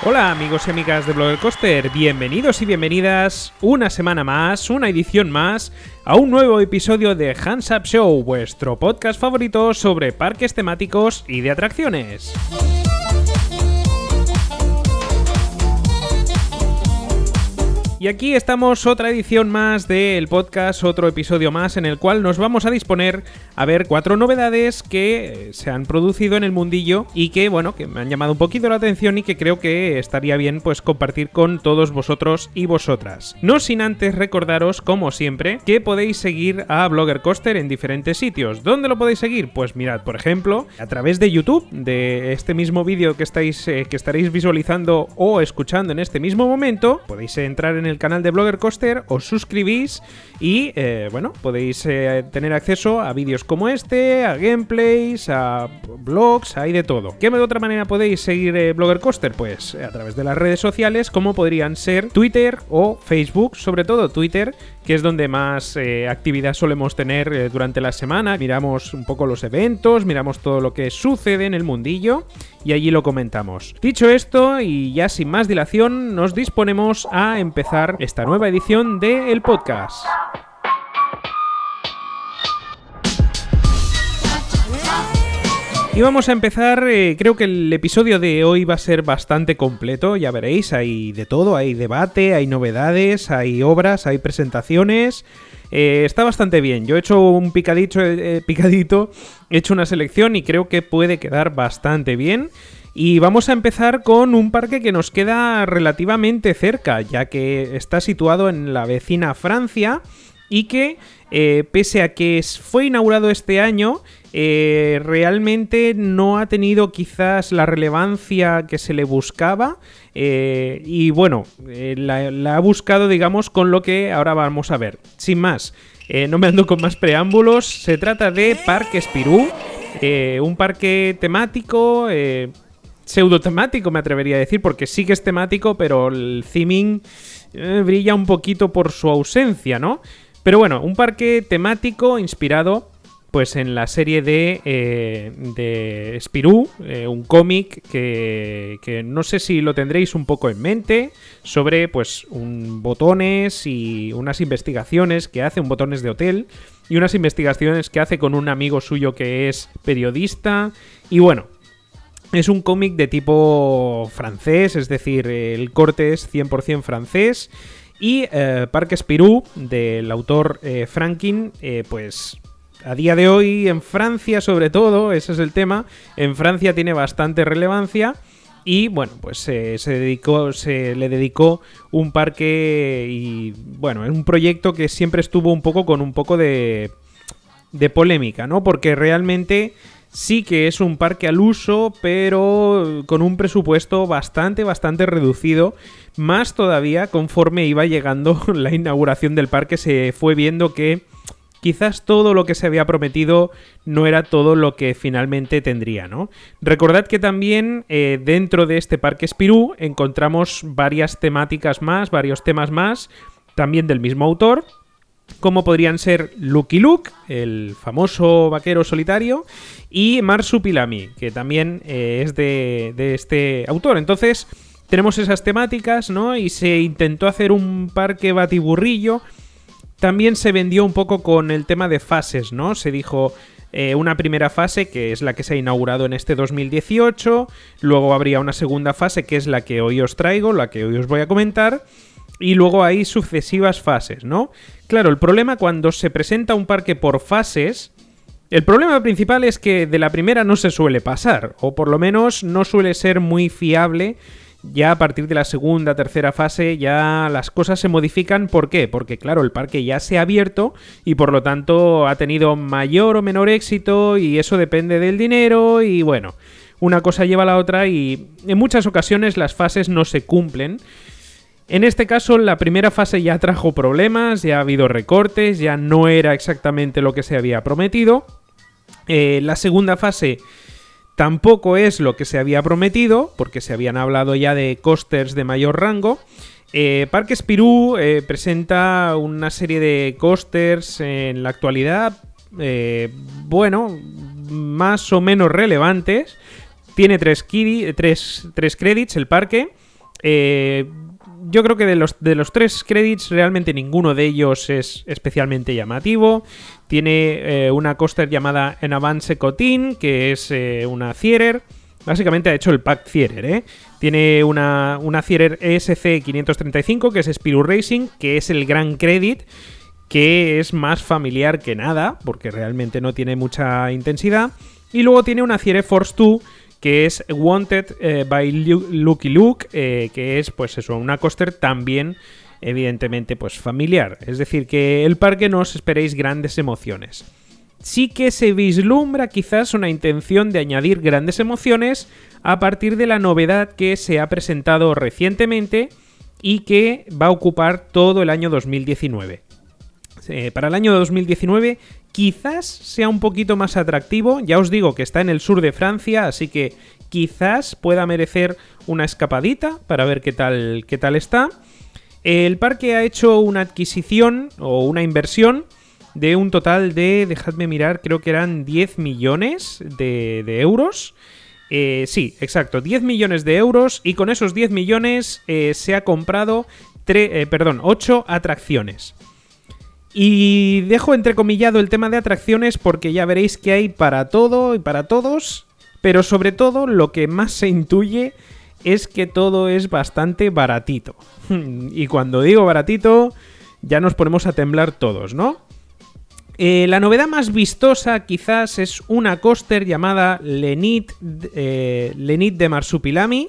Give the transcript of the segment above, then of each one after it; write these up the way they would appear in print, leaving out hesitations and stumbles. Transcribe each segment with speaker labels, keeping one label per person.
Speaker 1: Hola amigos y amigas de Blogger Coaster, bienvenidos y bienvenidas una semana más, una edición más, a un nuevo episodio de Hands Up Show, vuestro podcast favorito sobre parques temáticos y de atracciones. Y aquí estamos, otra edición más del podcast, otro episodio más en el cual nos vamos a disponer a ver 4 novedades que se han producido en el mundillo y que, bueno, que me han llamado un poquito la atención y que creo que estaría bien pues compartir con todos vosotros y vosotras. No sin antes recordaros, como siempre, que podéis seguir a Blogger Coaster en diferentes sitios. ¿Dónde lo podéis seguir? Pues mirad, por ejemplo, a través de YouTube, de este mismo vídeo que estaréis visualizando o escuchando en este mismo momento, podéis entrar en el canal de Blogger Coaster, os suscribís y, bueno, podéis tener acceso a vídeos como este, a gameplays, a blogs, hay de todo. ¿Qué de otra manera podéis seguir Blogger Coaster? Pues a través de las redes sociales, como podrían ser Twitter o Facebook, sobre todo Twitter, que es donde más actividad solemos tener durante la semana. Miramos un poco los eventos, miramos todo lo que sucede en el mundillo y allí lo comentamos. Dicho esto, y ya sin más dilación, nos disponemos a empezar esta nueva edición del podcast. Y vamos a empezar, creo que el episodio de hoy va a ser bastante completo, ya veréis, hay de todo, hay debate, hay novedades, hay obras, hay presentaciones, está bastante bien. Yo he hecho un picadito, he hecho una selección y creo que puede quedar bastante bien. Y vamos a empezar con un parque que nos queda relativamente cerca, ya que está situado en la vecina Francia y que, pese a que fue inaugurado este año, realmente no ha tenido quizás la relevancia que se le buscaba y bueno, la ha buscado, digamos, con lo que ahora vamos a ver. Sin más, no me ando con más preámbulos, se trata de Parque Spirou, un parque temático, pseudo-temático me atrevería a decir, porque sí que es temático, pero el theming brilla un poquito por su ausencia, ¿no? Pero bueno, un parque temático inspirado pues en la serie de Spirou, un cómic que no sé si lo tendréis un poco en mente, sobre pues botones y unas investigaciones que hace, botones de hotel, y unas investigaciones que hace con un amigo suyo que es periodista, y bueno, es un cómic de tipo francés, es decir, el corte es 100% francés, y Parque Spirou, del autor Franquin, pues a día de hoy en Francia sobre todo, ese es el tema, en Francia tiene bastante relevancia y bueno, pues se le dedicó un parque y bueno, es un proyecto que siempre estuvo con un poco de polémica, ¿no? Porque realmente sí que es un parque al uso, pero con un presupuesto bastante reducido. Más todavía, conforme iba llegando la inauguración del parque, se fue viendo que quizás todo lo que se había prometido no era todo lo que finalmente tendría, ¿no? Recordad que también dentro de este Parque Spirou encontramos varias temáticas más, varios temas más, también del mismo autor, como podrían ser Lucky Luke, el famoso vaquero solitario, y Marsupilami, que también es de este autor. Entonces tenemos esas temáticas, ¿no? Y se intentó hacer un parque batiburrillo. También se vendió un poco con el tema de fases, ¿no? Se dijo una primera fase, que es la que se ha inaugurado en este 2018, luego habría una segunda fase, que es la que hoy os traigo, la que hoy os voy a comentar, y luego hay sucesivas fases, ¿no? Claro, el problema cuando se presenta un parque por fases, el problema principal es que de la primera no se suele pasar, o por lo menos no suele ser muy fiable. Ya a partir de la segunda, tercera fase ya las cosas se modifican. ¿Por qué? Porque claro, el parque ya se ha abierto y por lo tanto ha tenido mayor o menor éxito y eso depende del dinero y bueno, una cosa lleva a la otra y en muchas ocasiones las fases no se cumplen. En este caso la primera fase ya trajo problemas, ya ha habido recortes, ya no era exactamente lo que se había prometido. La segunda fase tampoco es lo que se había prometido, porque se habían hablado ya de coasters de mayor rango. Parque Spirou presenta una serie de coasters en la actualidad, bueno, más o menos relevantes. Tiene tres credits el parque. Yo creo que de los 3 credits realmente ninguno de ellos es especialmente llamativo. Tiene una coaster llamada En Avance Cotin, que es una Thierer. Básicamente ha hecho el pack Thierer, ¿eh? Tiene una Thierer ESC 535, que es Spirou Racing, que es el gran credit, que es más familiar que nada, porque realmente no tiene mucha intensidad. Y luego tiene una Thierer Force 2, que es Wanted by Lucky Luke, que es, pues eso, una coaster también, evidentemente, pues familiar. Es decir, que el parque no os esperéis grandes emociones. Sí que se vislumbra quizás una intención de añadir grandes emociones a partir de la novedad que se ha presentado recientemente y que va a ocupar todo el año 2019. Para el año 2019 quizás sea un poquito más atractivo. Ya os digo que está en el sur de Francia, así que quizás pueda merecer una escapadita para ver qué tal está. El parque ha hecho una adquisición o una inversión de un total de, dejadme mirar, creo que eran 10 millones de euros. Sí, exacto, 10 millones de euros, y con esos 10 millones se ha comprado 8 atracciones. Y dejo entrecomillado el tema de atracciones porque ya veréis que hay para todo y para todos, pero sobre todo lo que más se intuye es que todo es bastante baratito. Y cuando digo baratito, ya nos ponemos a temblar todos, ¿no? La novedad más vistosa quizás es una coaster llamada Le Nid de Marsupilami,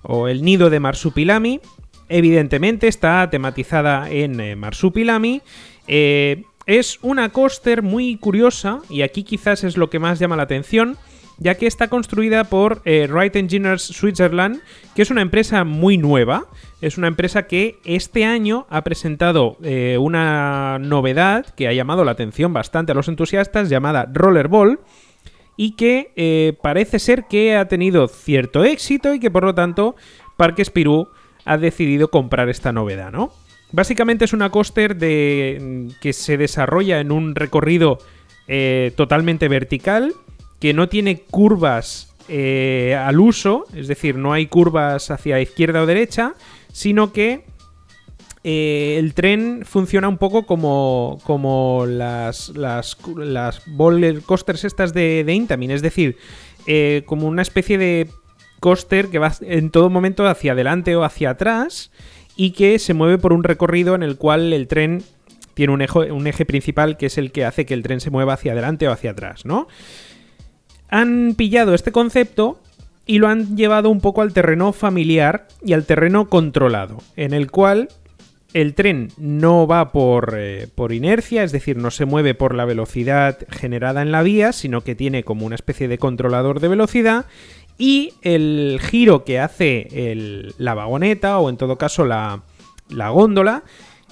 Speaker 1: o el Nido de Marsupilami. Evidentemente está tematizada en Marsupilami. Es una coaster muy curiosa, y aquí quizás es lo que más llama la atención, ya que está construida por Wright Engineers Switzerland, que es una empresa muy nueva. Es una empresa que este año ha presentado una novedad que ha llamado la atención bastante a los entusiastas, llamada Rollerball, y que parece ser que ha tenido cierto éxito y que por lo tanto Parque Spirou ha decidido comprar esta novedad, ¿no? Básicamente es una coaster que se desarrolla en un recorrido totalmente vertical, que no tiene curvas al uso, es decir, no hay curvas hacia izquierda o derecha, sino que el tren funciona un poco como las roller coasters estas de Intamin, es decir, como una especie de coaster que va en todo momento hacia adelante o hacia atrás, y que se mueve por un recorrido en el cual el tren tiene un eje principal, que es el que hace que el tren se mueva hacia adelante o hacia atrás, ¿no? Han pillado este concepto y lo han llevado un poco al terreno familiar y al terreno controlado, en el cual el tren no va por inercia, es decir, no se mueve por la velocidad generada en la vía, sino que tiene como una especie de controlador de velocidad, y el giro que hace la vagoneta, o en todo caso la góndola,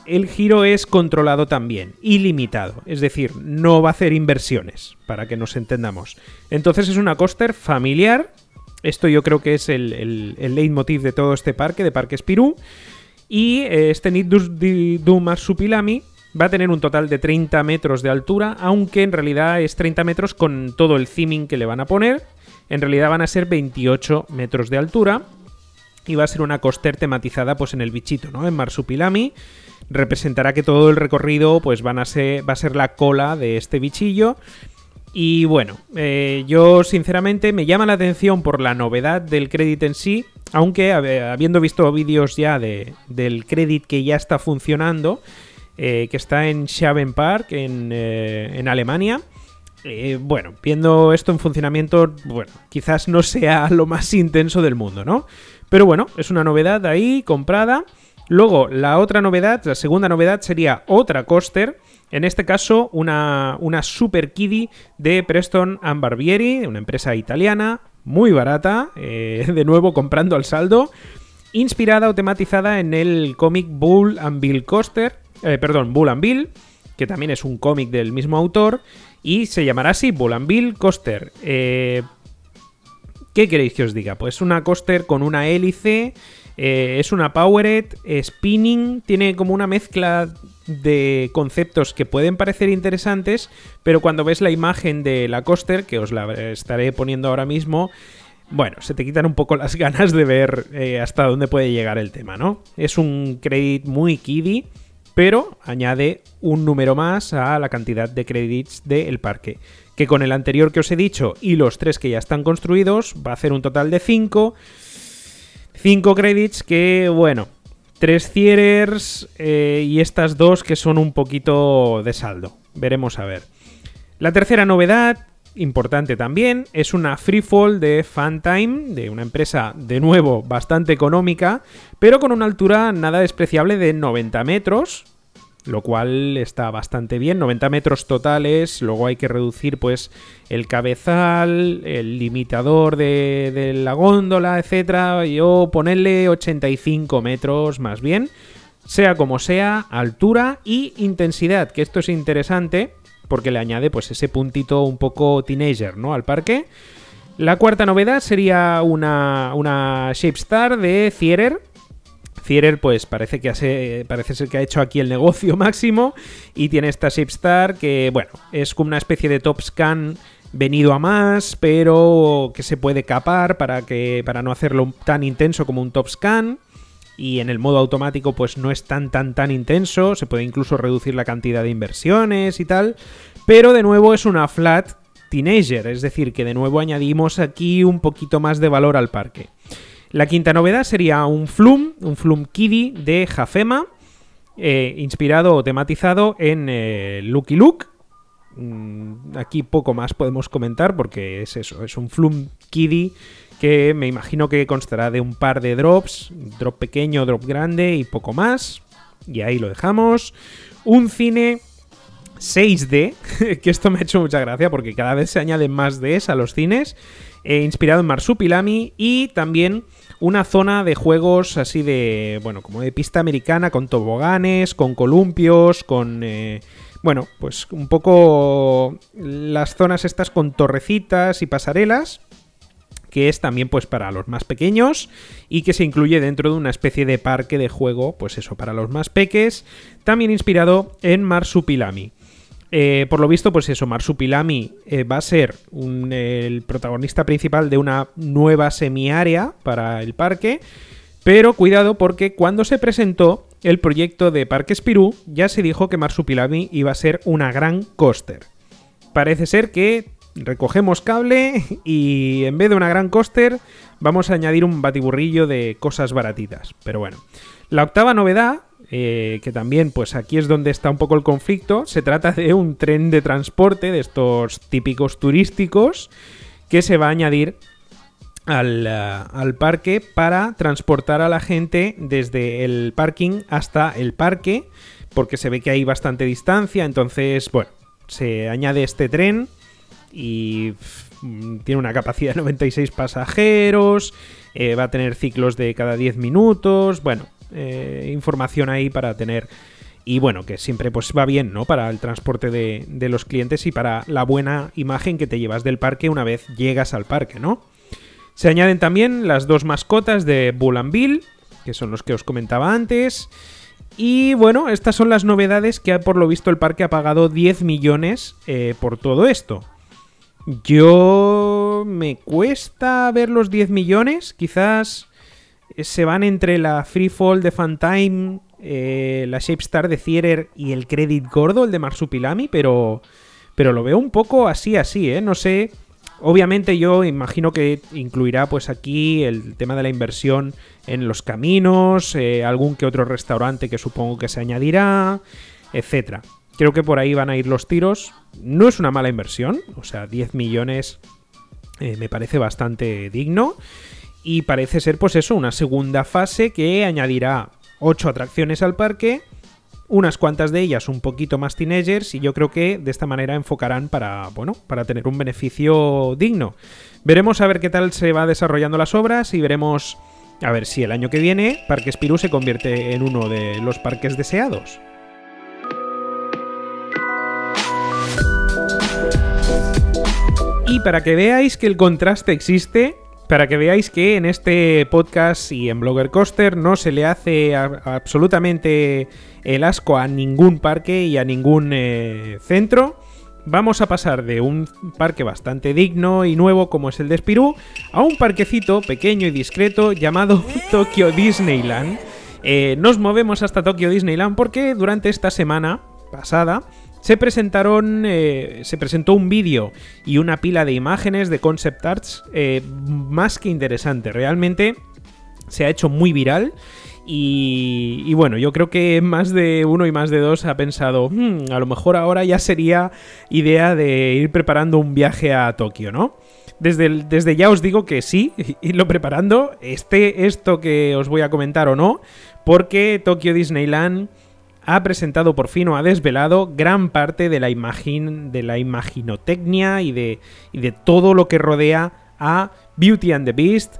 Speaker 1: el giro es controlado también, ilimitado, es decir, no va a hacer inversiones, para que nos entendamos. Entonces es una coaster familiar. Esto yo creo que es el leitmotiv de todo este parque, de Parque Spirou. Y este Nid du Marsupilami va a tener un total de 30 metros de altura, aunque en realidad es 30 metros con todo el theming que le van a poner. En realidad van a ser 28 metros de altura, y va a ser una coaster tematizada pues en el bichito, ¿no? En Marsupilami. Representará que todo el recorrido pues va a ser la cola de este bichillo. Y bueno, yo sinceramente me llama la atención por la novedad del credit en sí, aunque habiendo visto vídeos ya del credit que ya está funcionando, que está en Schaven Park en Alemania. Bueno, viendo esto en funcionamiento, bueno, quizás no sea lo más intenso del mundo, ¿no? Pero bueno, es una novedad ahí comprada. Luego, la segunda novedad sería otra coaster, en este caso una Super Kiddie de Preston and Barbieri, una empresa italiana, muy barata, de nuevo comprando al saldo, inspirada o tematizada en el cómic Bull and Bill Coaster, Bull and Bill, que también es un cómic del mismo autor, y se llamará así, Bull and Bill Coaster. ¿Qué queréis que os diga? Pues una coaster con una hélice, es una powered, spinning, tiene como una mezcla de conceptos que pueden parecer interesantes, pero cuando ves la imagen de la coaster, que os la estaré poniendo ahora mismo, bueno, se te quitan un poco las ganas de ver hasta dónde puede llegar el tema, ¿no? Es un credit muy kiddie, pero añade un número más a la cantidad de credits del parque, que con el anterior que os he dicho y los 3 que ya están construidos va a hacer un total de 5 credits que, bueno, 3 theaters y estas 2 que son un poquito de saldo. Veremos a ver. La tercera novedad, importante también, es una freefall de Funtime, de una empresa de nuevo bastante económica, pero con una altura nada despreciable de 90 metros, lo cual está bastante bien. 90 metros totales, luego hay que reducir pues el cabezal, el limitador de la góndola, etcétera. Yo ponerle 85 metros más bien, sea como sea, altura y intensidad, que esto es interesante porque le añade pues ese puntito un poco teenager, ¿no?, al parque. La cuarta novedad sería una Shapestar de Theater. Theater pues parece ser que ha hecho aquí el negocio máximo y tiene esta Shapestar que, bueno, es como una especie de Top Scan venido a más, pero que se puede capar para no hacerlo tan intenso como un Top Scan. Y en el modo automático pues no es tan intenso, se puede incluso reducir la cantidad de inversiones y tal, pero de nuevo es una flat teenager, es decir, que de nuevo añadimos aquí un poquito más de valor al parque. La quinta novedad sería un Flume Kiddie de Jafema, inspirado o tematizado en Lucky Luke. Aquí poco más podemos comentar porque es eso, es un Flume Kiddie que me imagino que constará de un par de drops, drop pequeño, drop grande y poco más. Y ahí lo dejamos. Un cine 6D, que esto me ha hecho mucha gracia porque cada vez se añaden más Ds a los cines, inspirado en Marsupilami, y también una zona de juegos así de, bueno, como de pista americana, con toboganes, con columpios, con... bueno, pues un poco las zonas estas con torrecitas y pasarelas, que es también pues para los más pequeños y que se incluye dentro de una especie de parque de juego, pues eso, para los más peques, también inspirado en Marsupilami. Por lo visto, pues eso, Marsupilami va a ser el protagonista principal de una nueva semiárea para el parque, pero cuidado porque cuando se presentó el proyecto de Parque Spirou ya se dijo que Marsupilami iba a ser una gran coaster. Parece ser que recogemos cable y en vez de una gran coaster vamos a añadir un batiburrillo de cosas baratitas. Pero bueno, la octava novedad, que también pues aquí es donde está un poco el conflicto, se trata de un tren de transporte de estos típicos turísticos que se va a añadir al parque para transportar a la gente desde el parking hasta el parque, porque se ve que hay bastante distancia. Entonces, bueno, se añade este tren y tiene una capacidad de 96 pasajeros, va a tener ciclos de cada 10 minutos, bueno, información ahí para tener, y bueno, que siempre pues va bien, ¿no?, para el transporte de los clientes y para la buena imagen que te llevas del parque una vez llegas al parque, ¿no? Se añaden también las 2 mascotas de Bull and Bill, que son los que os comentaba antes. Y bueno, estas son las novedades que por lo visto el parque ha pagado 10 millones por todo esto. Yo me cuesta ver los 10 millones, quizás se van entre la Freefall de Funtime, la Shapestar de Theater y el Credit gordo, el de Marsupilami, pero lo veo un poco así, no sé. Obviamente yo imagino que incluirá pues aquí el tema de la inversión en los caminos, algún que otro restaurante que supongo que se añadirá, etcétera. Creo que por ahí van a ir los tiros. No es una mala inversión, o sea, 10 millones me parece bastante digno. Y parece ser pues eso, una segunda fase que añadirá 8 atracciones al parque, unas cuantas de ellas un poquito más teenagers, y yo creo que de esta manera enfocarán para tener un beneficio digno. Veremos a ver qué tal se va desarrollando las obras y veremos a ver si el año que viene Parque Spirou se convierte en uno de los parques deseados. Y para que veáis que el contraste existe, para que veáis que en este podcast y en Blogger Coaster no se le hace absolutamente el asco a ningún parque y a ningún centro, vamos a pasar de un parque bastante digno y nuevo como es el de Spirou a un parquecito pequeño y discreto llamado Tokyo Disneyland. Nos movemos hasta Tokyo Disneyland porque durante esta semana pasada se presentó un vídeo y una pila de imágenes de concept arts más que interesante. Realmente se ha hecho muy viral. Y bueno, yo creo que más de uno y más de dos ha pensado, a lo mejor ahora ya sería idea de ir preparando un viaje a Tokio, ¿no? Desde ya os digo que sí, irlo preparando, esto que os voy a comentar o no, porque Tokyo Disneyland ha presentado por fin o ha desvelado gran parte de la imaginotecnia y de todo lo que rodea a Beauty and the Beast,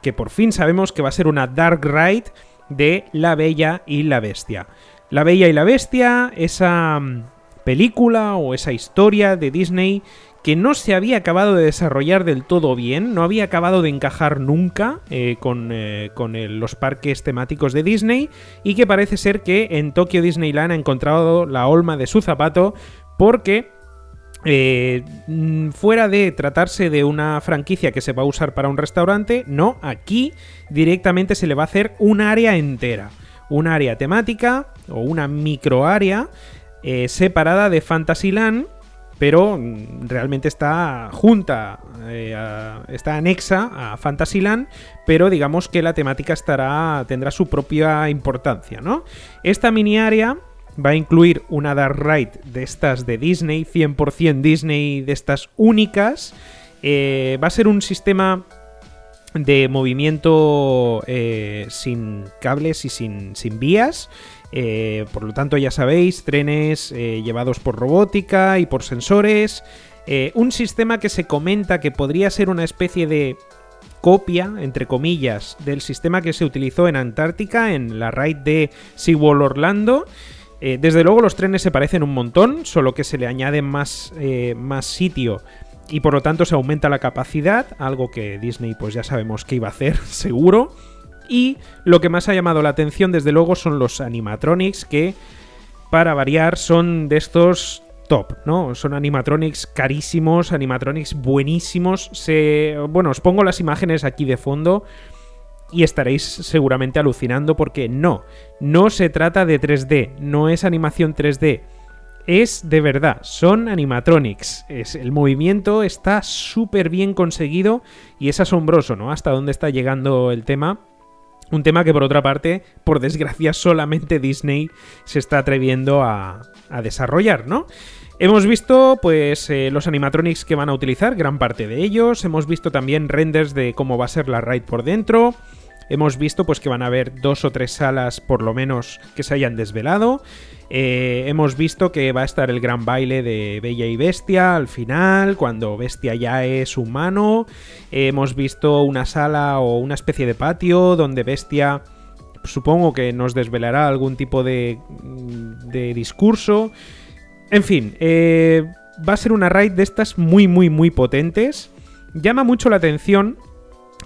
Speaker 1: que por fin sabemos que va a ser una Dark Ride de La Bella y la Bestia. La Bella y la Bestia, esa película o esa historia de Disney que no se había acabado de desarrollar del todo bien, no había acabado de encajar nunca con los parques temáticos de Disney, y que parece ser que en Tokyo Disneyland ha encontrado la holma de su zapato, porque fuera de tratarse de una franquicia que se va a usar para un restaurante, no, aquí directamente se le va a hacer un área entera, un área temática o una microárea separada de Fantasyland, pero realmente está está anexa a Fantasyland, pero digamos que la temática tendrá su propia importancia, ¿no? Esta mini área va a incluir una Dark Ride de estas de Disney, 100% Disney, de estas únicas. Va a ser un sistema de movimiento sin cables y sin vías. Por lo tanto, ya sabéis, trenes llevados por robótica y por sensores. Un sistema que se comenta que podría ser una especie de copia, entre comillas, del sistema que se utilizó en Antártica, en la Ride de SeaWorld Orlando. Desde luego los trenes se parecen un montón, solo que se le añade más sitio y por lo tanto se aumenta la capacidad, algo que Disney pues ya sabemos que iba a hacer, seguro. Y lo que más ha llamado la atención desde luego son los animatronics, que para variar son de estos top, ¿no? Son animatronics carísimos, animatronics buenísimos. Bueno, os pongo las imágenes aquí de fondo y estaréis seguramente alucinando porque no se trata de 3D, no es animación 3D, es de verdad, son animatronics. El movimiento está súper bien conseguido y es asombroso, ¿no? Hasta dónde está llegando el tema. Un tema que por otra parte, por desgracia, solamente Disney se está atreviendo a desarrollar, ¿no? Hemos visto pues los animatronics que van a utilizar, gran parte de ellos. Hemos visto también renders de cómo va a ser la ride por dentro. Hemos visto pues que van a haber 2 o 3 salas por lo menos que se hayan desvelado. Hemos visto que va a estar el gran baile de Bella y Bestia al final, cuando Bestia ya es humano. Hemos visto una sala o una especie de patio donde Bestia, supongo que nos desvelará algún tipo de discurso. En fin, va a ser una ride de estas muy, muy, muy potentes. Llama mucho la atención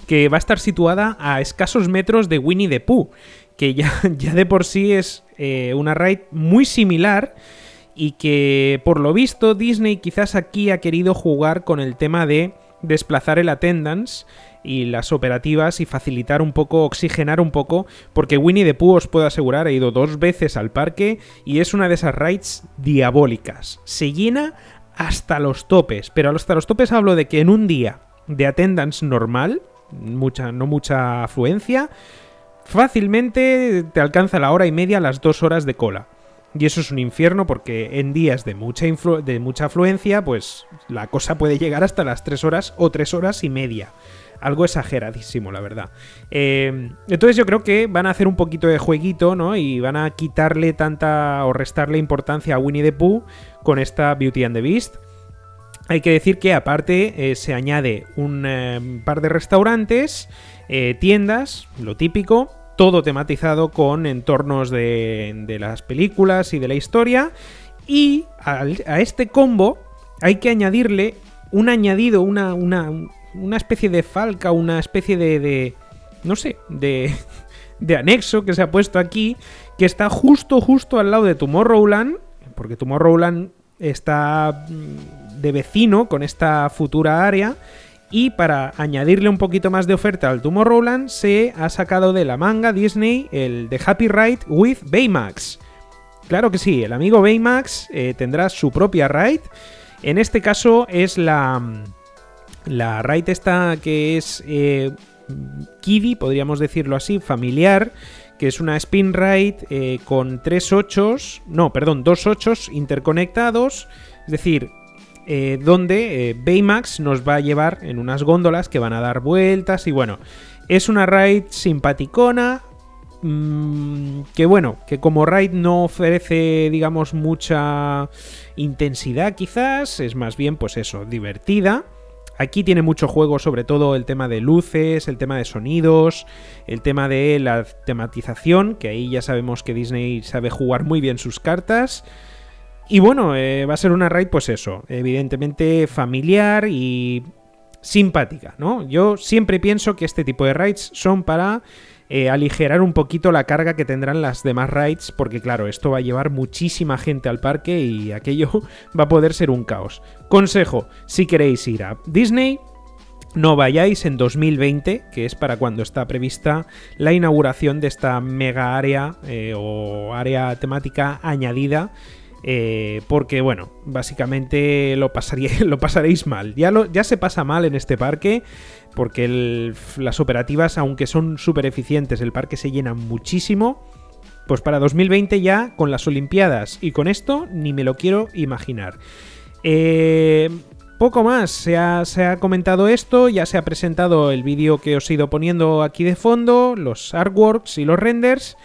Speaker 1: que va a estar situada a escasos metros de Winnie the Pooh, que ya de por sí es una ride muy similar y que, por lo visto, Disney quizás aquí ha querido jugar con el tema de desplazar el attendance y las operativas y facilitar un poco, oxigenar un poco, porque Winnie the Pooh, os puedo asegurar, he ido 2 veces al parque y es una de esas rides diabólicas. Se llena hasta los topes, pero hasta los topes hablo de que en un día de attendance normal, no mucha afluencia, fácilmente te alcanza la hora y media, las 2 horas de cola. Y eso es un infierno porque en días de mucha afluencia, pues la cosa puede llegar hasta las 3 horas o 3 horas y media. Algo exageradísimo, la verdad. Entonces yo creo que van a hacer un poquito de jueguito, ¿no? Y van a quitarle tanta o restarle importancia a Winnie the Pooh con esta Beauty and the Beast. Hay que decir que aparte se añade un par de restaurantes, tiendas, lo típico, todo tematizado con entornos de las películas y de la historia. Y a este combo hay que añadirle un añadido, una especie de falca, una especie de no sé, de anexo que se ha puesto aquí, que está justo al lado de Tomorrowland, porque Tomorrowland está de vecino con esta futura área. Y para añadirle un poquito más de oferta al Tomorrowland, se ha sacado de la manga Disney el The Happy Ride with Baymax. Claro que sí, el amigo Baymax tendrá su propia ride. En este caso es la ride esta que es kiddie, podríamos decirlo así, familiar, que es una spin ride con dos ochos interconectados, es decir, donde Baymax nos va a llevar en unas góndolas que van a dar vueltas y bueno, es una ride simpaticona, que como ride no ofrece, digamos, mucha intensidad quizás, es más bien pues eso, divertida. Aquí tiene mucho juego, sobre todo el tema de luces, el tema de sonidos, el tema de la tematización, que ahí ya sabemos que Disney sabe jugar muy bien sus cartas. Y bueno, va a ser una ride, pues eso, evidentemente familiar y simpática, ¿no? Yo siempre pienso que este tipo de rides son para aligerar un poquito la carga que tendrán las demás rides, porque claro, esto va a llevar muchísima gente al parque y aquello va a poder ser un caos. Consejo, si queréis ir a Disney, no vayáis en 2020, que es para cuando está prevista la inauguración de esta mega área o área temática añadida. Porque bueno, básicamente lo pasaréis mal. Ya se pasa mal en este parque, porque las operativas, aunque son súper eficientes, el parque se llena muchísimo. Pues para 2020 ya, con las Olimpiadas y con esto, ni me lo quiero imaginar. Poco más, se ha comentado esto, ya se ha presentado el vídeo que os he ido poniendo aquí de fondo, los artworks y los renders.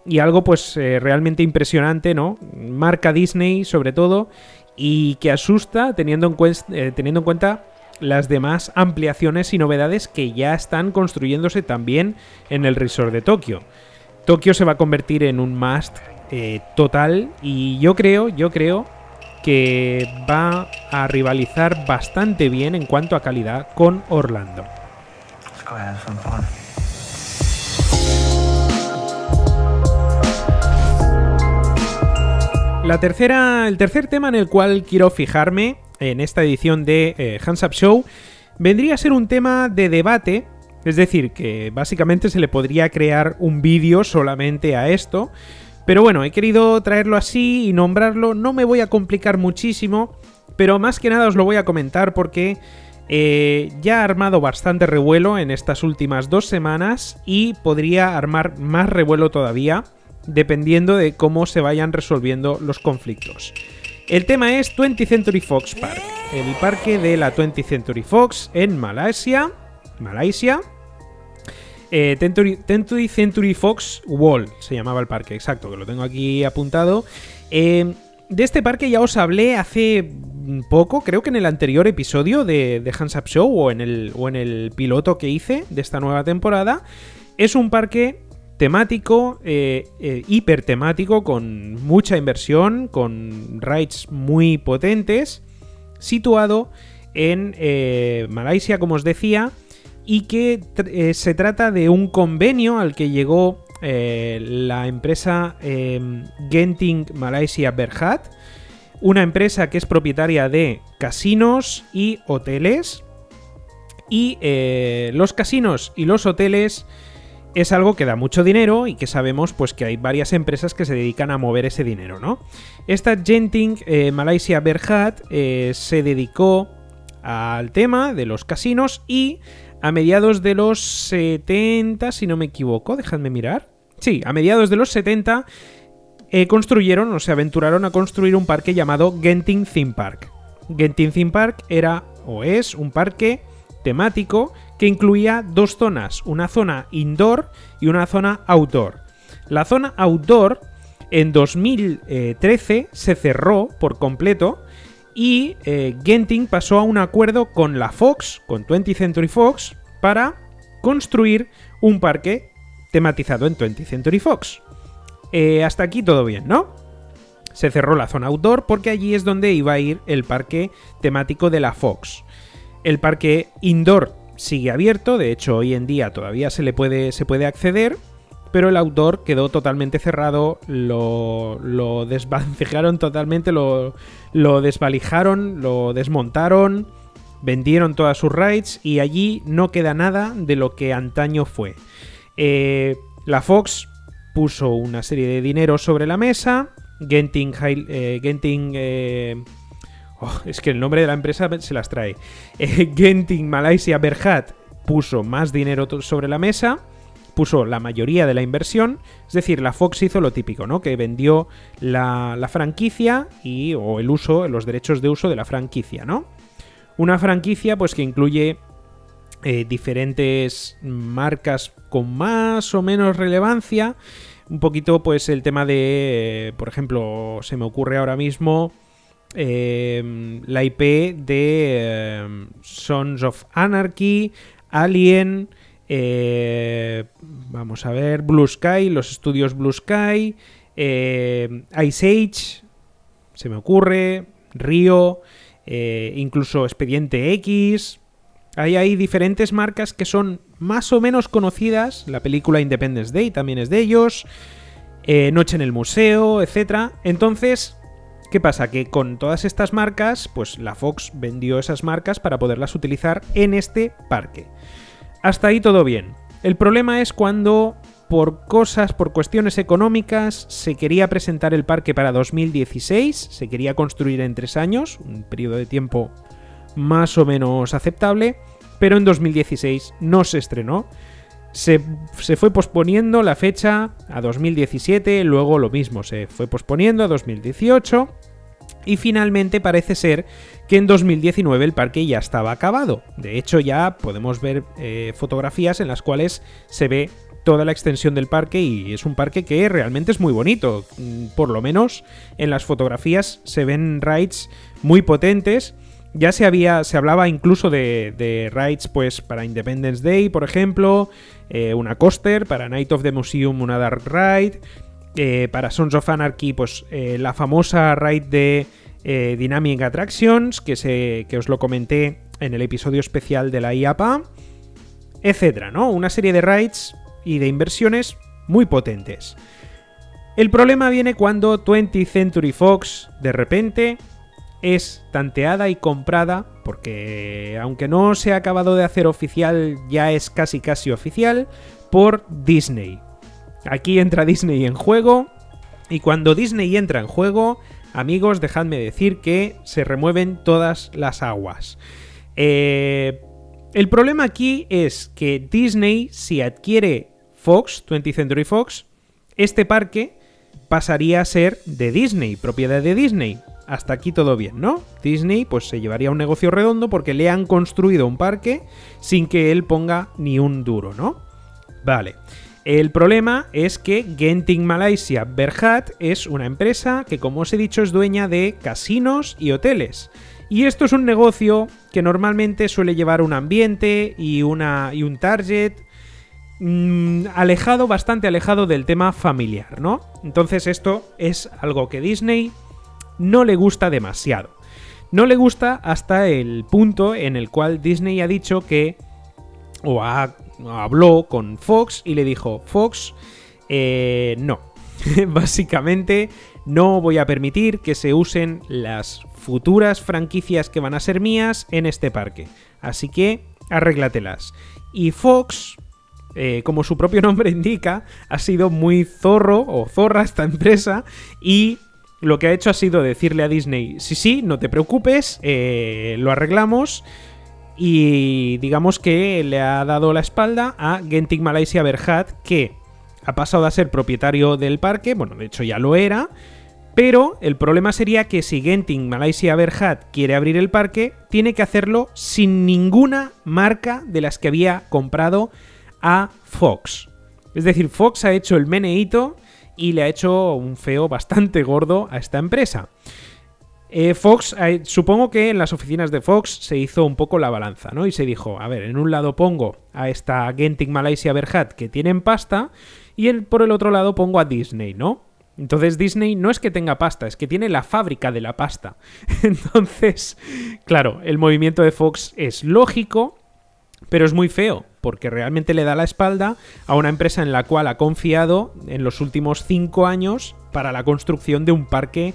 Speaker 1: Y algo pues realmente impresionante, ¿no? Marca Disney sobre todo, y que asusta teniendo en cuenta las demás ampliaciones y novedades que ya están construyéndose también en el Resort de Tokio. Tokio se va a convertir en un must total y yo creo que va a rivalizar bastante bien en cuanto a calidad con Orlando. El tercer tema en el cual quiero fijarme en esta edición de Hands Up Show vendría a ser un tema de debate, es decir, que básicamente se le podría crear un vídeo solamente a esto, pero bueno, he querido traerlo así y nombrarlo, no me voy a complicar muchísimo, pero más que nada os lo voy a comentar porque ya ha armado bastante revuelo en estas últimas 2 semanas y podría armar más revuelo todavía, dependiendo de cómo se vayan resolviendo los conflictos. El tema es 20th Century Fox Park, el parque de la 20th Century Fox en Malasia. 20th Century Fox World se llamaba el parque, exacto, que lo tengo aquí apuntado. De este parque ya os hablé hace poco, creo que en el anterior episodio de Hands Up Show o en el piloto que hice de esta nueva temporada. Es un parque temático, hiper temático, con mucha inversión, con rides muy potentes, situado en Malasia, como os decía, y que se trata de un convenio al que llegó la empresa Genting Malaysia Berhad, una empresa que es propietaria de casinos y hoteles, y los casinos y los hoteles es algo que da mucho dinero y que sabemos pues que hay varias empresas que se dedican a mover ese dinero, ¿no? Esta Genting Malaysia Berhad se dedicó al tema de los casinos y a mediados de los 70, si no me equivoco, dejadme mirar. Sí, a mediados de los 70 construyeron o se aventuraron a construir un parque llamado Genting Theme Park. Genting Theme Park era o es un parque temático que incluía 2 zonas, una zona indoor y una zona outdoor. La zona outdoor en 2013 se cerró por completo y Genting pasó a un acuerdo con la Fox, con 20th Century Fox, para construir un parque tematizado en 20th Century Fox. Hasta aquí todo bien, ¿no? Se cerró la zona outdoor porque allí es donde iba a ir el parque temático de la Fox. El parque indoor sigue abierto, de hecho hoy en día todavía se puede acceder, pero el autor quedó totalmente cerrado, lo desvancejaron totalmente, lo desvalijaron, lo desmontaron, vendieron todas sus rights y allí no queda nada de lo que antaño fue. La Fox puso una serie de dinero sobre la mesa, Genting es que el nombre de la empresa se las trae. Genting Malaysia Berhad puso más dinero sobre la mesa, puso la mayoría de la inversión, es decir, la Fox hizo lo típico, ¿no? Que vendió la franquicia o los derechos de uso de la franquicia, ¿no? Una franquicia pues que incluye diferentes marcas con más o menos relevancia, un poquito pues el tema de, por ejemplo, se me ocurre ahora mismo la IP de Sons of Anarchy, Alien, vamos a ver, Blue Sky, los estudios Blue Sky, Ice Age, se me ocurre, Río, incluso Expediente X. Hay diferentes marcas que son más o menos conocidas. La película Independence Day también es de ellos, Noche en el Museo, etc. Entonces, ¿qué pasa? Que con todas estas marcas, pues la Fox vendió esas marcas para poderlas utilizar en este parque. Hasta ahí todo bien. El problema es cuando, por cuestiones económicas, se quería presentar el parque para 2016, se quería construir en 3 años, un periodo de tiempo más o menos aceptable, pero en 2016 no se estrenó. Se fue posponiendo la fecha a 2017, luego lo mismo, se fue posponiendo a 2018 y finalmente parece ser que en 2019 el parque ya estaba acabado. De hecho, ya podemos ver fotografías en las cuales se ve toda la extensión del parque y es un parque que realmente es muy bonito. Por lo menos en las fotografías se ven rides muy potentes. Ya se hablaba incluso de rides pues para Independence Day, por ejemplo, una coaster, para Night of the Museum una dark ride, para Sons of Anarchy pues la famosa ride de Dynamic Attractions, que os lo comenté en el episodio especial de la IAPA, etcétera, ¿no? Una serie de rides y de inversiones muy potentes. El problema viene cuando 20th Century Fox de repente es tanteada y comprada, porque aunque no se ha acabado de hacer oficial, ya es casi oficial, por Disney. Aquí entra Disney en juego, y cuando Disney entra en juego, amigos, dejadme decir que se remueven todas las aguas. El problema aquí es que Disney, si adquiere Fox, 20th Century Fox, este parque pasaría a ser de Disney, propiedad de Disney. Hasta aquí todo bien, ¿no? Disney pues se llevaría un negocio redondo porque le han construido un parque sin que él ponga ni un duro, ¿no? Vale. El problema es que Genting Malaysia Berhad es una empresa que, como os he dicho, es dueña de casinos y hoteles. Y esto es un negocio que normalmente suele llevar un ambiente y un target bastante alejado del tema familiar, ¿no? Entonces esto es algo que Disney no le gusta demasiado. No le gusta hasta el punto en el cual Disney ha dicho que, habló con Fox y le dijo: Fox, no. Básicamente no voy a permitir que se usen las futuras franquicias que van a ser mías en este parque. Así que arréglatelas. Y Fox, como su propio nombre indica, ha sido muy zorro o zorra esta empresa y lo que ha hecho ha sido decirle a Disney: sí, no te preocupes, lo arreglamos. Y digamos que le ha dado la espalda a Genting Malaysia Berhad, que ha pasado a ser propietario del parque. Bueno, de hecho ya lo era. Pero el problema sería que si Genting Malaysia Berhad quiere abrir el parque, tiene que hacerlo sin ninguna marca de las que había comprado a Fox. Es decir, Fox ha hecho el meneíto y le ha hecho un feo bastante gordo a esta empresa. Supongo que en las oficinas de Fox se hizo un poco la balanza, ¿no? Y se dijo: a ver, en un lado pongo a esta Genting Malaysia Berhad que tienen pasta y por el otro lado pongo a Disney, ¿no? Entonces Disney no es que tenga pasta, es que tiene la fábrica de la pasta. Entonces, claro, el movimiento de Fox es lógico. pero es muy feo, porque realmente le da la espalda a una empresa en la cual ha confiado en los últimos 5 años para la construcción de un parque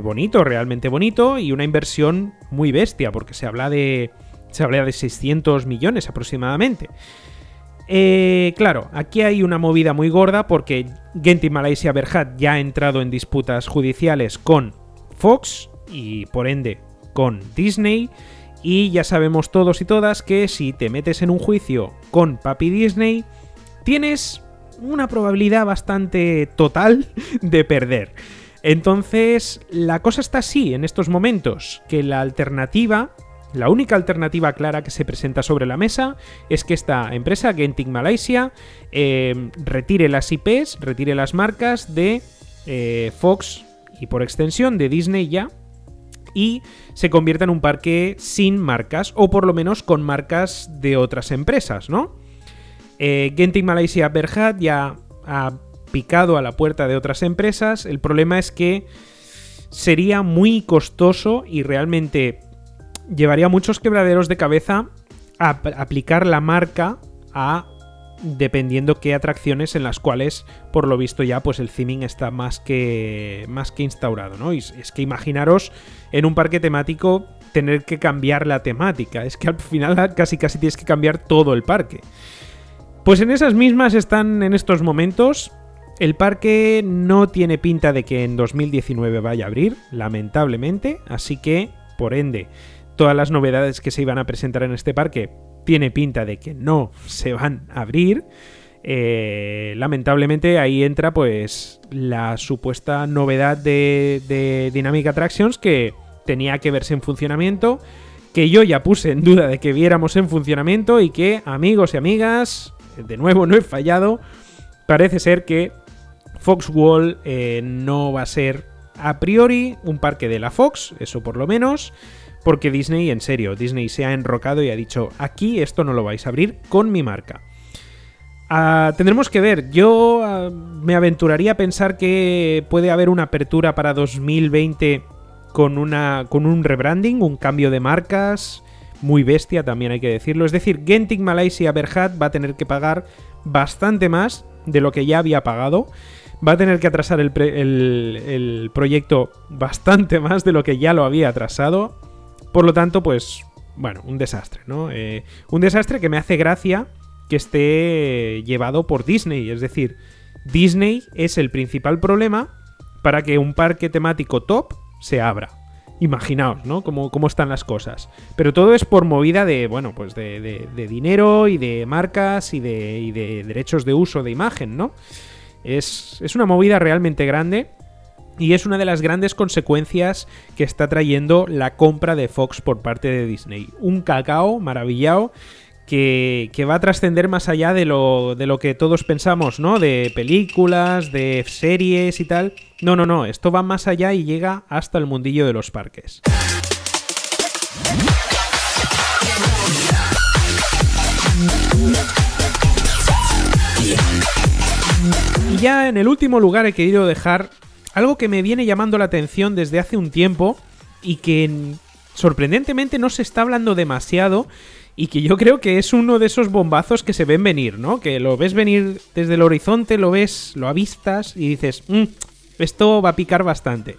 Speaker 1: bonito, realmente bonito, y una inversión muy bestia, porque se habla de 600 millones aproximadamente. Claro, aquí hay una movida muy gorda porque Genting Malaysia Berhad ya ha entrado en disputas judiciales con Fox y por ende con Disney, y ya sabemos todos y todas que si te metes en un juicio con Papi Disney tienes una probabilidad bastante total de perder. Entonces la cosa está así en estos momentos, que la única alternativa clara que se presenta sobre la mesa es que esta empresa, Genting Malaysia, retire las IPs, retire las marcas de Fox y por extensión de Disney ya, y se convierta en un parque sin marcas, o por lo menos con marcas de otras empresas, ¿no? Genting Malaysia Berhad ya ha picado a la puerta de otras empresas. El problema es que sería muy costoso y realmente llevaría muchos quebraderos de cabeza a aplicar la marca a dependiendo qué atracciones en las cuales, por lo visto ya, pues el theming está más que instaurado, ¿no? Y es que imaginaros en un parque temático tener que cambiar la temática. Es que al final casi tienes que cambiar todo el parque. Pues en esas mismas están en estos momentos. El parque no tiene pinta de que en 2019 vaya a abrir, lamentablemente, así que, por ende, todas las novedades que se iban a presentar en este parque tiene pinta de que no se van a abrir. Lamentablemente ahí entra pues la supuesta novedad de Dynamic Attractions, que tenía que verse en funcionamiento, que yo ya puse en duda de que viéramos en funcionamiento y que, amigos y amigas, de nuevo no he fallado. Parece ser que Fox World no va a ser a priori un parque de la Fox, eso por lo menos, porque Disney, en serio, Disney se ha enrocado y ha dicho, aquí esto no lo vais a abrir con mi marca. Tendremos que ver. Yo me aventuraría a pensar que puede haber una apertura para 2020 con un rebranding, un cambio de marcas muy bestia, también hay que decirlo. Es decir, Genting Malaysia Berhad va a tener que pagar bastante más de lo que ya había pagado. Va a tener que atrasar el proyecto bastante más de lo que ya lo había atrasado. Por lo tanto, pues, bueno, un desastre, ¿no? Un desastre que me hace gracia que esté llevado por Disney. Es decir, Disney es el principal problema para que un parque temático top se abra. Imaginaos, ¿no? Cómo están las cosas. Pero todo es por movida de, bueno, pues de dinero y de marcas y de derechos de uso de imagen, ¿no? Es una movida realmente grande y es una de las grandes consecuencias que está trayendo la compra de Fox por parte de Disney. Un cacao maravillado que va a trascender más allá de lo que todos pensamos, ¿no? De películas, de series y tal. No, esto va más allá y llega hasta el mundillo de los parques. Y ya en el último lugar he querido dejar algo que me viene llamando la atención desde hace un tiempo y que sorprendentemente no se está hablando demasiado, y que yo creo que es uno de esos bombazos que se ven venir, ¿no? Que lo ves venir desde el horizonte, lo avistas y dices, esto va a picar bastante.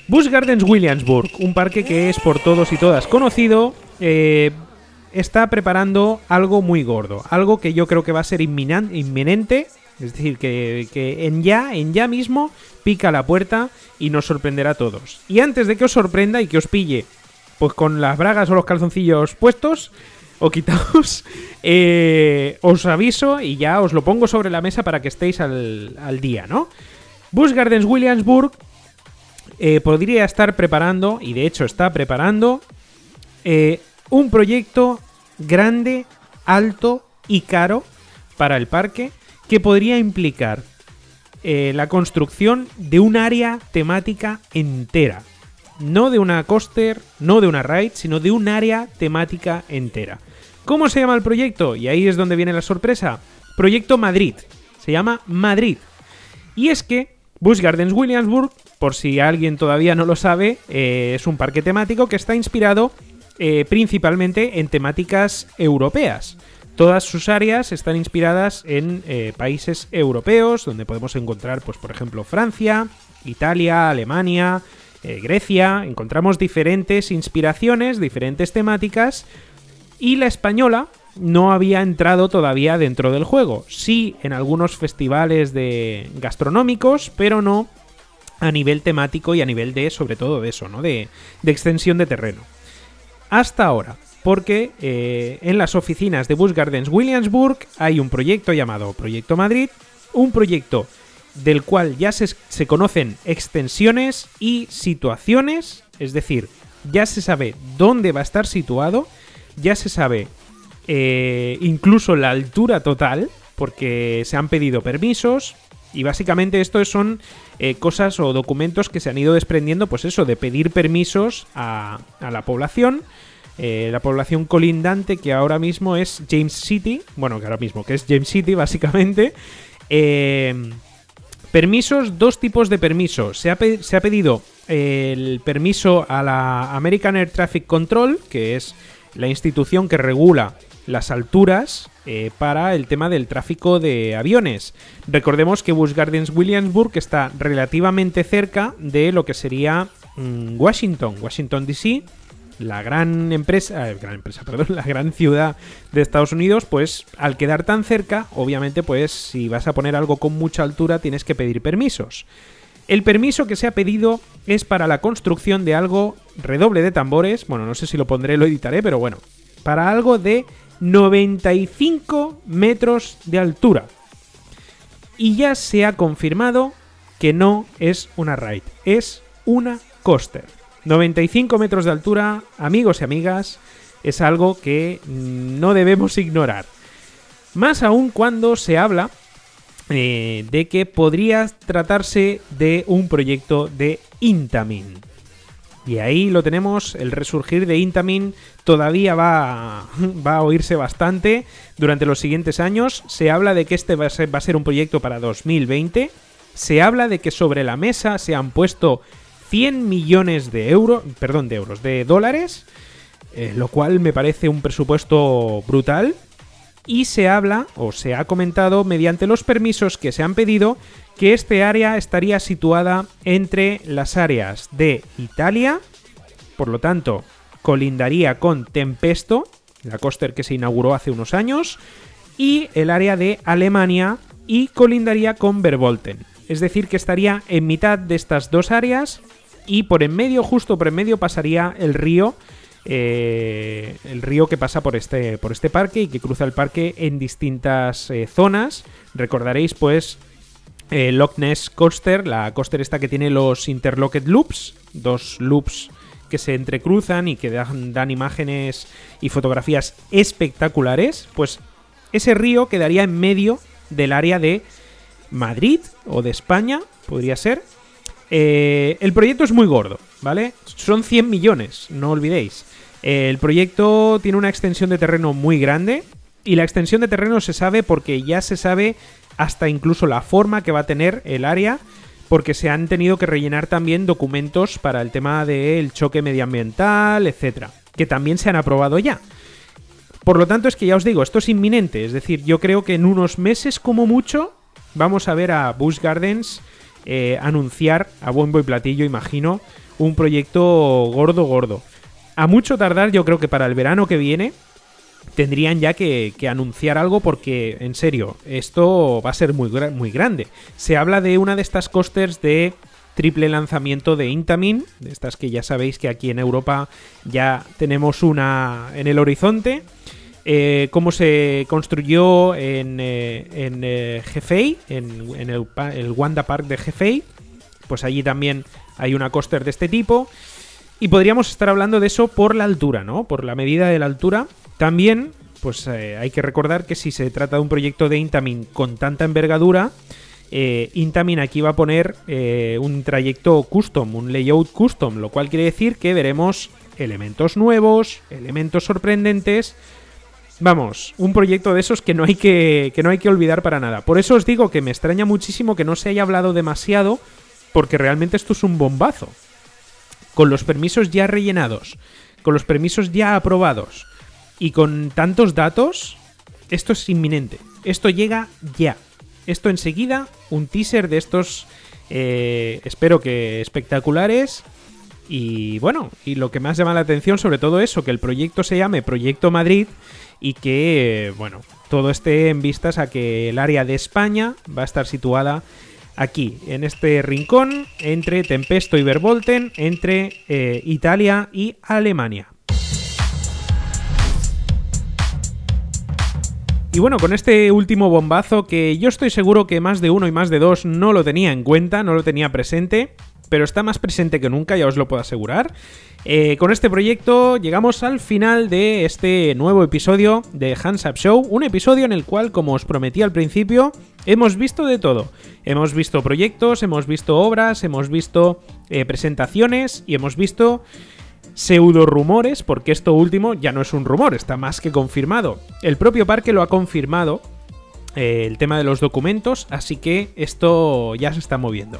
Speaker 1: Busch Gardens Williamsburg, un parque que es por todos y todas conocido, está preparando algo muy gordo, algo que yo creo que va a ser inminente, es decir, que en ya mismo pica la puerta y nos sorprenderá a todos. Y antes de que os sorprenda y que os pille pues con las bragas o los calzoncillos puestos o quitados, os aviso y ya os lo pongo sobre la mesa para que estéis al día, ¿no? Busch Gardens Williamsburg podría estar preparando, y de hecho está preparando, un proyecto grande, alto y caro para el parque, que podría implicar la construcción de un área temática entera. No de una coaster, no de una ride, sino de un área temática entera. ¿Cómo se llama el proyecto? Y ahí es donde viene la sorpresa. Proyecto Madrid. Se llama Madrid. Y es que Busch Gardens Williamsburg, por si alguien todavía no lo sabe, es un parque temático que está inspirado principalmente en temáticas europeas. Todas sus áreas están inspiradas en países europeos, donde podemos encontrar, pues, por ejemplo, Francia, Italia, Alemania, Grecia. Encontramos diferentes inspiraciones, diferentes temáticas, y la española no había entrado todavía dentro del juego. Sí, en algunos festivales gastronómicos, pero no a nivel temático y a nivel de, sobre todo, de eso, ¿no? De extensión de terreno. Hasta ahora. Porque en las oficinas de Busch Gardens Williamsburg hay un proyecto llamado Proyecto Madrid, un proyecto del cual ya se conocen extensiones y situaciones, es decir, ya se sabe dónde va a estar situado, ya se sabe incluso la altura total, porque se han pedido permisos, y básicamente esto son cosas o documentos que se han ido desprendiendo, pues eso, de pedir permisos a la población. La población colindante, que ahora mismo es James City, que es James City básicamente. Permisos, dos tipos de permisos. Se ha pedido el permiso a la American Air Traffic Control, que es la institución que regula las alturas para el tema del tráfico de aviones. Recordemos que Busch Gardens Williamsburg está relativamente cerca de lo que sería Washington DC. La gran ciudad de Estados Unidos, pues al quedar tan cerca, obviamente, pues si vas a poner algo con mucha altura tienes que pedir permisos. El permiso que se ha pedido es para la construcción de algo, redoble de tambores, bueno, no sé si lo pondré, lo editaré, pero bueno, para algo de 95 metros de altura. Y ya se ha confirmado que no es una ride, es una coaster. 95 metros de altura, amigos y amigas, es algo que no debemos ignorar. Más aún cuando se habla de que podría tratarse de un proyecto de Intamin. Y ahí lo tenemos, el resurgir de Intamin todavía va a oírse bastante durante los siguientes años. Se habla de que este va a ser un proyecto para 2020. Se habla de que sobre la mesa se han puesto 100 millones de dólares, lo cual me parece un presupuesto brutal. Y se habla, o se ha comentado mediante los permisos que se han pedido, que este área estaría situada entre las áreas de Italia, por lo tanto, colindaría con Tempesto, la coaster que se inauguró hace unos años, y el área de Alemania, y colindaría con Verbolten. Es decir, que estaría en mitad de estas dos áreas. Y por en medio, justo por en medio, pasaría el río que pasa por este parque y que cruza el parque en distintas zonas. Recordaréis, pues, Loch Ness Coaster, la coaster esta que tiene los interlocked loops, dos loops que se entrecruzan y que dan imágenes y fotografías espectaculares. Pues ese río quedaría en medio del área de Madrid o de España, podría ser. El proyecto es muy gordo, ¿vale? Son 100 millones, no olvidéis. El proyecto tiene una extensión de terreno muy grande, y la extensión de terreno se sabe porque ya se sabe hasta incluso la forma que va a tener el área, porque se han tenido que rellenar también documentos para el tema del choque medioambiental, etcétera, que también se han aprobado ya. Por lo tanto, es que ya os digo, esto es inminente, es decir, yo creo que en unos meses como mucho vamos a ver a Busch Gardens anunciar a bombo y platillo, imagino, un proyecto gordo. A mucho tardar, yo creo que para el verano que viene tendrían ya que anunciar algo, porque, en serio, esto va a ser muy grande. Se habla de una de estas coasters de triple lanzamiento de Intamin, de estas que ya sabéis que aquí en Europa ya tenemos una en el horizonte. Cómo se construyó en Hefei, en el Wanda Park de Hefei, pues allí también hay una coaster de este tipo, y podríamos estar hablando de eso por la altura, ¿no? Por la medida de la altura. También, pues hay que recordar que si se trata de un proyecto de Intamin con tanta envergadura, Intamin aquí va a poner un trayecto custom, un layout custom, lo cual quiere decir que veremos elementos nuevos, elementos sorprendentes. Vamos, un proyecto de esos que no hay que olvidar para nada. Por eso os digo que me extraña muchísimo que no se haya hablado demasiado, porque realmente esto es un bombazo. Con los permisos ya rellenados, con los permisos ya aprobados y con tantos datos, esto es inminente. Esto llega ya. Esto enseguida, un teaser de estos, espero que espectaculares. Y bueno, y lo que más llama la atención sobre todo eso, que el proyecto se llame Proyecto Madrid y que, bueno, todo esté en vistas a que el área de España va a estar situada aquí, en este rincón, entre Tempesto y Verbolten, entre Italia y Alemania. Y bueno, con este último bombazo que yo estoy seguro que más de uno y más de dos no lo tenía en cuenta, no lo tenía presente, pero está más presente que nunca, ya os lo puedo asegurar. Con este proyecto llegamos al final de este nuevo episodio de Hands Up Show, un episodio en el cual, como os prometí al principio, hemos visto de todo. Hemos visto proyectos, hemos visto obras, hemos visto presentaciones y hemos visto pseudo rumores, porque esto último ya no es un rumor, está más que confirmado. El propio parque lo ha confirmado, el tema de los documentos, así que esto ya se está moviendo.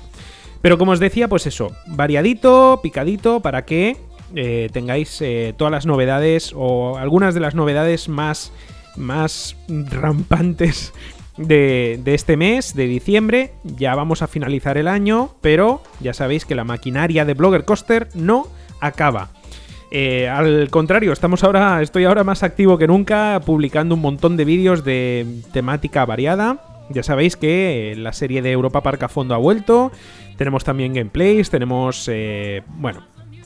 Speaker 1: Pero como os decía, pues eso, variadito, picadito, para que tengáis todas las novedades o algunas de las novedades más rampantes de este mes, de diciembre. Ya vamos a finalizar el año, pero ya sabéis que la maquinaria de Blogger Coaster no acaba. Al contrario, estoy ahora más activo que nunca, publicando un montón de vídeos de temática variada. Ya sabéis que la serie de Europa Park a fondo ha vuelto. Tenemos también gameplays, tenemos,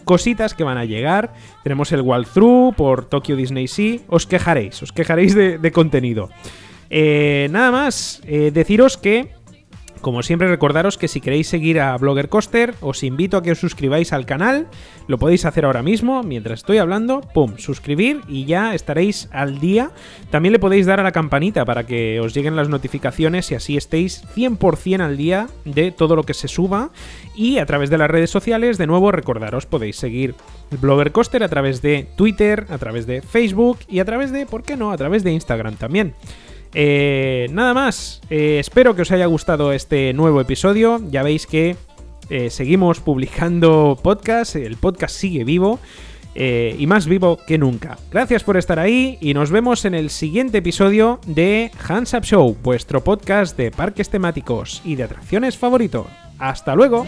Speaker 1: cositas que van a llegar. Tenemos el walkthrough por Tokyo Disney Sea. Os quejaréis de contenido. Nada más, deciros que, como siempre, recordaros que si queréis seguir a Blogger Coaster, os invito a que os suscribáis al canal. Lo podéis hacer ahora mismo, mientras estoy hablando. ¡Pum! Suscribir y ya estaréis al día. También le podéis dar a la campanita para que os lleguen las notificaciones y así estéis 100% al día de todo lo que se suba. Y a través de las redes sociales, de nuevo, recordaros, podéis seguir Blogger Coaster a través de Twitter, a través de Facebook y a través de, ¿por qué no?, a través de Instagram también. Nada más, espero que os haya gustado este nuevo episodio. Ya veis que seguimos publicando podcast, el podcast sigue vivo y más vivo que nunca. Gracias por estar ahí y nos vemos en el siguiente episodio de Hands Up Show, vuestro podcast de parques temáticos y de atracciones favorito. ¡Hasta luego!